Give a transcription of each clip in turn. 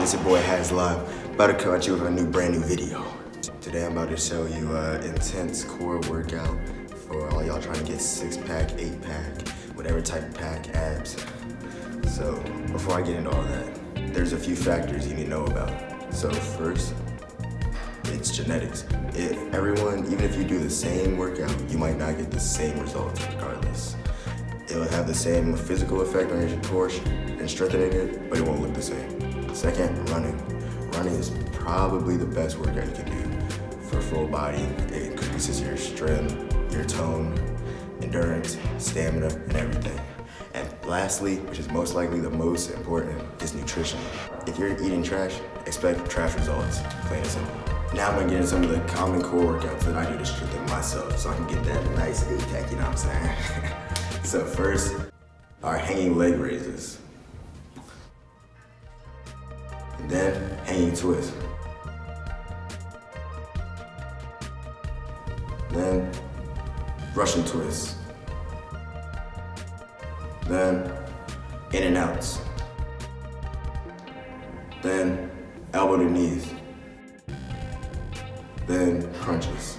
It's your boy Has Live, about to come at you with a brand new video. Today I'm about to show you an intense core workout for all y'all trying to get 6-pack, 8-pack, whatever type of pack, abs. So before I get into all that, there's a few factors you need to know about. So first, it's genetics. Even if you do the same workout, you might not get the same results regardless. It'll have the same physical effect on your core and strengthening it, but it won't look the same. Second, running. Running is probably the best workout you can do for full body. It increases your strength, your tone, endurance, stamina, and everything. And lastly, which is most likely the most important, is nutrition. If you're eating trash, expect trash results, plain and simple. Now I'm gonna get into some of the common core workouts that I do to strengthen myself so I can get that nice 8-pack, you know what I'm saying? So first, are hanging leg raises. And then hanging twists. Then Russian twists. Then in and outs. Then elbow to knees. Then crunches.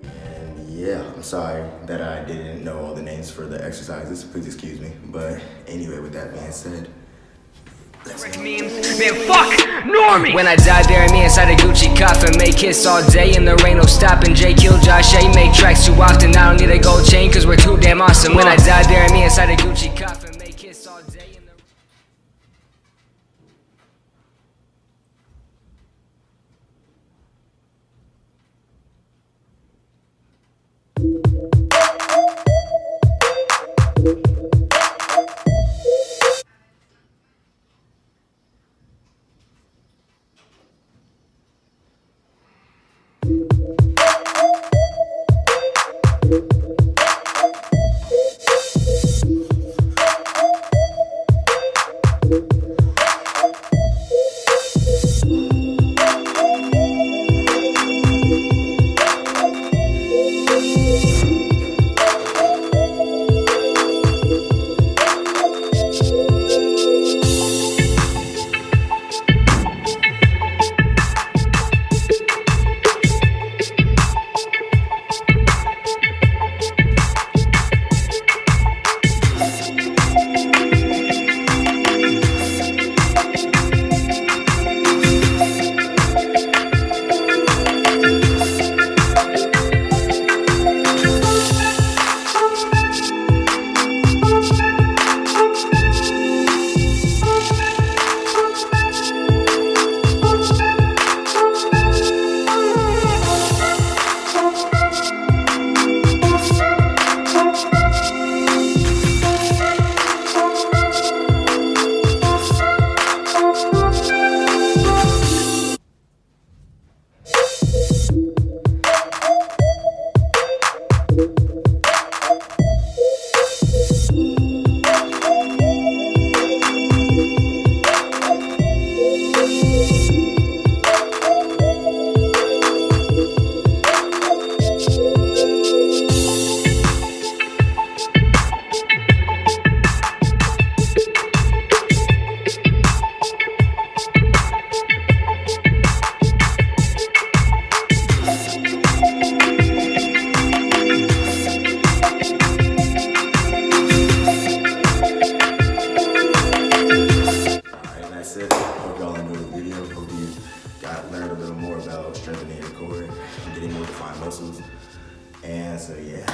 And yeah, I'm sorry that I didn't know all the names for the exercises, please excuse me. But anyway, with that being said, Man, fuck Normie! When I die, bury me inside a Gucci coffin. Make hits all day and there ain't no stopping. Jay kill Josh A, make tracks too often. I don't need a gold chain cause we're too damn awesome. When I die, bury me inside a Gucci coffin. Make hits all day and there... learned a little more about strengthening your core and getting more defined muscles. And so yeah.